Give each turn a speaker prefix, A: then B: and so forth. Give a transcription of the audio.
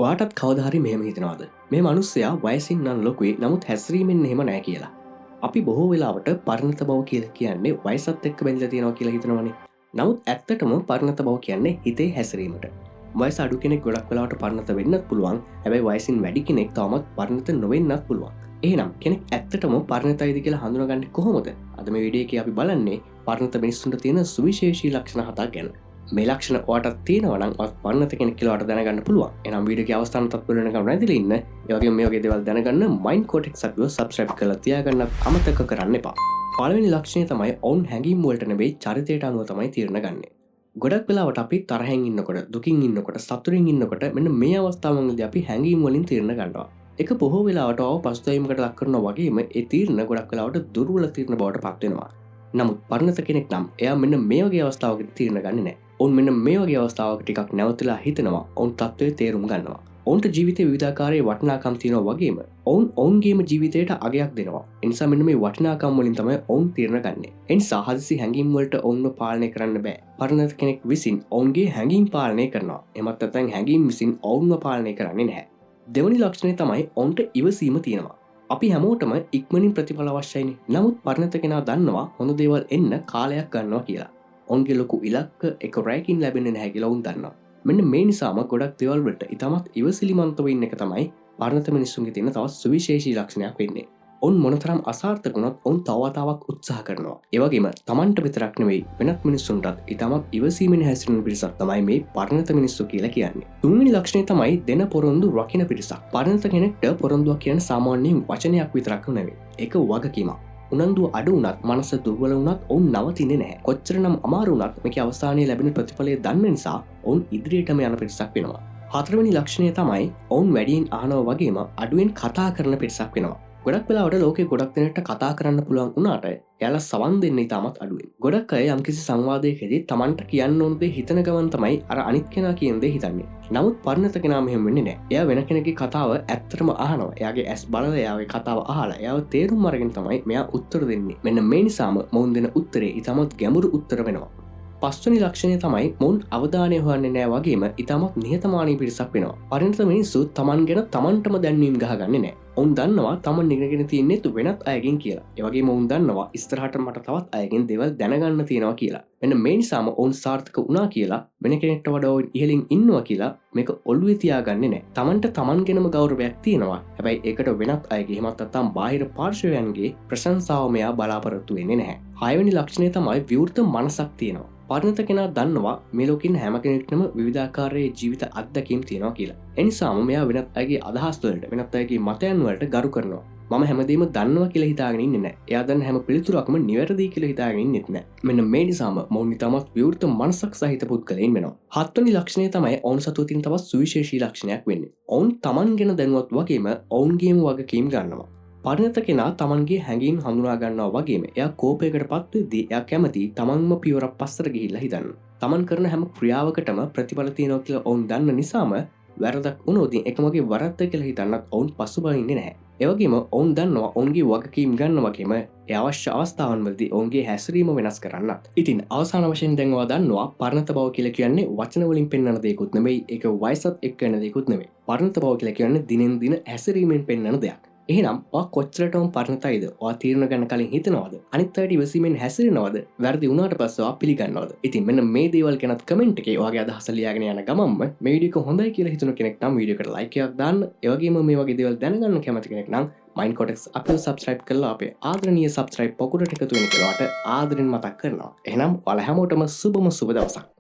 A: ඔයාටත් කවදහරි මෙහෙම හිතනවාද මේ මනුස්සයා වයසින් නම් ලොකුයි නමුත් හැස්රීමෙන් එහෙම නෑ කියලා. අපි බොහෝ වෙලාවට පරණත බව කියලා කියන්නේ වයසත් එක්ක බැඳලා තියෙනවා කියලා හිතනවනේ. නමුත් ඇත්තටම පරණත බව කියන්නේ හිතේ හැසිරීමට. වයස අඩු කෙනෙක් ගොඩක් වෙලාවට පරණත වෙන්නත් පුළුවන්. හැබැයි වයසින් වැඩි කෙනෙක් තවමත් පරණත නොවෙන්නත් පුළුවන්. එහෙනම් කෙනෙක් ඇත්තටම පරණතයිද කියලා හඳුනගන්නේ කොහොමද? අද මේ වීඩියෝ එකේ අපි බලන්නේ පරණත මිනිස්සුන්ට තියෙන සුවිශේෂී ලක්ෂණ 7ක් ගැන. මේ ලක්ෂණ ඔයාටත් තියෙනවා නම් ඔයාත් පරණත කෙනෙක් කියලා ඔයාට දැනගන්න පුළුවන්. එහෙනම් වීඩියෝ එකේ අවසාන තත්පර වෙනකම් රැඳිලා ඉන්න. ඒ වගේම මේ වගේ දේවල් දැනගන්න මයින්ඩ් කෝටෙක්ස් අපිව සබ්ස්ක්‍රයිබ් කරලා තියාගන්න අමතක කරන්න එපා. පළවෙනි ලක්ෂණය තමයි ඔවුන් හැඟීම් වලට නෙවෙයි චරිතයට අනුව තමයි තීරණ ගන්නෙ. ගොඩක් වෙලාවට අපි තරහෙන් ඉන්නකොට, දුකින් ඉන්නකොට, සතුටින් ඉන්නකොට මෙන්න මේ අවස්ථාවන්වලදී අපි හැඟීම් වලින් තීරණ ගන්නවා. ඒක බොහෝ වෙලාවට ඔව පසුතැවීමකට ලක් කරනවා වගේම ඒ තීරණ ගොඩක් වෙලාවට දුර්වල තීරණ බවට පත් වෙනවා. නමුත් පරණත කෙනෙක් නම් එයා මෙන්න මේ වගේ අවස්ථාවකදී තීරණ ගන්නේ නැහැ. ඔවුන් මෙන්න මේ වගේ අවස්ථාවක ටිකක් නැවතලා හිතනවා. ඔවුන් තත්ත්වයේ තේරුම් ගන්නවා. ඔවුන්ට ජීවිතේ විවිධාකාරයේ වටිනාකම් තියෙනවා වගේම ඔවුන් ඔවුන්ගේම ජීවිතයට අගයක් දෙනවා. ඒ නිසා මෙන්න මේ වටිනාකම් වලින් තමයි ඔවුන් තීරණ ගන්නෙ. ඒ නිසා හදිසි හැඟීම් වලට ඔවුන්ව පාලනය කරන්න බෑ. පරණත කෙනෙක් විසින් ඔවුන්ගේ හැඟීම් පාලනය කරනවා. එමත් නැත්නම් හැඟීම් විසින් ඔවුන්ව පාලනය කරන්නේ නැහැ. දෙවැනි ලක්ෂණය තමයි ඔවුන්ට ඉවසීම තියෙනවා. අපි හැමෝටම ඉක්මනින් ප්‍රතිඵල අවශ්‍යයිනේ. නමුත් පරණත කෙනා දන්නවා හොඳ දේවල් එන්න කාලයක් ගන්නවා කියලා. ඔවුන්ගේ ලොකු ඉලක්ක එක රැයකින් ලැබෙන්නේ නැහැ කියලා ඔවුන් දන්නවා. මෙන්න මේ නිසාම ගොඩක් දේවල් වලට ඉතාමත් ඉවසිලිමත්ව ඉන්න එක තමයි පරණත මිනිස්සුන්ගේ තියෙන තවත් සුවිශේෂී ලක්ෂණයක් වෙන්නේ. ඔවුන් මොනතරම් අසාර්ථක වුණත් ඔවුන් තව වතාවක් උත්සාහ කරනවා. ඒ වගේම Tamanට විතරක් නෙවෙයි වෙනත් මිනිස්සුන්ටත් ඉතාමත් ඉවසීමෙන් හැසිරෙන පිරිසක් තමයි මේ පරණත මිනිස්සු කියලා කියන්නේ. තුන්වෙනි ලක්ෂණය තමයි දෙන පොරොන්දු රකින්න පිරිසක්. පරණත කෙනෙක්ට පොරොන්දුවක් කියන්නේ සාමාන්‍යයෙන් වචනයක් විතරක් නෙවෙයි. ඒක වගකීමක්. උනන්දුව අඩු වුණත් මනස දුර්වල වුණත් ඔවුන් නවතින්නේ නැහැ. කොච්චරනම් අමාරු වුණත් මේකේ අවසානයේ ලැබෙන ප්‍රතිඵලය දන්න නිසා ඔවුන් ඉදිරියටම යන පිරිසක් වෙනවා. හතරවෙනි ලක්ෂණය තමයි ඔවුන් වැඩියෙන් අහනවා වගේම අඩුවෙන් කතා කරන පිරිසක් වෙනවා. ගොඩක් වෙලාවට ලෝකේ ගොඩක් දෙනෙක්ට කතා කරන්න පුළුවන් වුණාට එයාලා සවන් දෙන්නේ ඉතාමත් අඩුවෙන්. ගොඩක් අය යම්කිසි සංවාදයකදී Tamanට කියන්න ඕන දේ හිතන ගමන් තමයි අර අනිත් කෙනා කියන දේ හිතන්නේ. නමුත් පරණත කෙනා මෙහෙම වෙන්නේ නැහැ. එයා වෙන කෙනෙක්ගේ කතාව ඇත්තටම අහනවා. එයාගේ ඇස් බලලා එයාගේ කතාව අහලා එයාව තේරුම් අරගෙන තමයි මෙයා උත්තර දෙන්නේ. මෙන්න මේ නිසාම මොවුන් දෙන උත්තරේ ඉතාමත් ගැඹුරු උත්තර වෙනවා. පස්වෙනි ලක්ෂණය තමයි මොවුන් අවධානය හොයන්නේ නැහැ වගේම ඉතාමත් නිහතමානී පිරිසක් වෙනවා. පරණත මිනිස්සු Taman ගැන Tamanටම දැන්වීම් ගහගන්නේ නැහැ. ඔවුන් දන්නවා Taman ඉගෙනගෙන තියෙන්නේ වෙනත් අයගෙන් කියලා. ඒ වගේම ඔවුන් දන්නවා ඉස්සරහට මට තවත් අයගෙන් දේවල් දැනගන්න තියෙනවා කියලා. මෙන්න මේ නිසාම ඔවුන් සාර්ථක වුණා කියලා වෙන කෙනෙක්ට වඩා ඉහළින් ඉන්නවා කියලා මේක ඔළුවේ තියාගන්නේ නැහැ. Tamanට Taman ගැනම ගෞරවයක් තියෙනවා. හැබැයි ඒකට වෙනත් අයගේ එහෙමත් නැත්නම් බාහිර පාර්ශවයන්ගේ ප්‍රශංසාව මෙයා බලාපොරොත්තු වෙන්නේ නැහැ. හයවෙනි ලක්ෂණය තමයි විවෘත මනසක් තියෙනවා. පරණත කෙනා දන්නවා මේ ලෝකෙින් හැම කෙනෙක්ටම විවිධාකාරයේ ජීවිත අත්දැකීම් තියෙනවා කියලා. ඒ නිසාම මෙයා වෙනත් අයගේ අදහස් වලට වෙනත් අයගේ මතයන් වලට ගරු කරනවා. මම හැමදේම දන්නවා කියලා හිතාගෙන ඉන්නේ නැහැ. එයා දන්න හැම පිළිතුරක්ම නිවැරදි කියලා හිතාගෙන ඉන්නෙත් නැහැ. මෙන්න මේ නිසාම මොවුන් ඉතාමත් විවෘත මනසක් සහිත පුද්ගලයන් වෙනවා. හත්වෙනි ලක්ෂණය තමයි ඔවුන් සතුව තියෙන තවත් සුවිශේෂී ලක්ෂණයක් වෙන්නේ. ඔවුන් Taman ගැන දැනුවත් වගේම ඔවුන්ගේම වගකීම් ගන්නවා. පරණත කෙනා Tamanගේ හැඟීම් හඳුනා ගන්නවා වගේම එයා කෝපයකට පත් වෙද්දී එයා කැමති Tamanම පියවරක් පස්සට ගිහිල්ලා හිතන්න. Taman කරන හැම ක්‍රියාවකටම ප්‍රතිඵල තියෙනවා කියලා ඔවුන් දන්න නිසාම වැරදක් වුණොත් එකමගේ වරද්ද කියලා හිතන්නත් ඔවුන් පසුබහින්නේ නැහැ. ඒ වගේම ඔවුන් දන්නවා ඔවුන්ගේ වගකීම් ගන්න වගේම ඒ අවශ්‍ය අවස්ථාවන්වලදී ඔවුන්ගේ හැසිරීම වෙනස් කරන්නත්. ඉතින් අවසාන වශයෙන් දැන් ඔයා දන්නවා පරණත බව කියලා කියන්නේ වචන වලින් පෙන්වන දෙයක්වත් නෙමෙයි. ඒක වයසත් එක්ක වෙන දෙයක්වත් නෙමෙයි. පරණත බව කියලා කියන්නේ දිනෙන් දින හැසිරීමෙන් පෙන්වන දෙයක්. එහෙනම් ඔයා කොච්චරටම පරණතයිද? ඔයා තීරණ ගන්න කලින් හිතනවද? අනිත් අයට ඉවසීමෙන් හැසිරෙනවද? වැරදි වුණාට පස්සේ ඔයා පිළිගන්නවද? ඉතින් මෙන්න මේ දේවල් ගැනත් කමෙන්ට් එකේ ඔයාගේ අදහස ලියාගෙන යන ගමන්ම මේ වීඩියෝ එක හොඳයි කියලා හිතුන කෙනෙක් නම් වීඩියෝ එකට ලයික් එකක් දාන්න. ඒ වගේම මේ වගේ දේවල් දැනගන්න කැමති කෙනෙක් නම් මයින්ඩ් කෝටෙක්ස් අපිව සබ්ස්ක්‍රයිබ් කරලා අපේ ආදරණීය සබ්ස්ක්‍රයිබ් පොකුරට එකතු වෙන කියලා ආදරෙන් මතක් කරනවා. එහෙනම් ඔයාලා හැමෝටම සුබම සුබ දවසක්.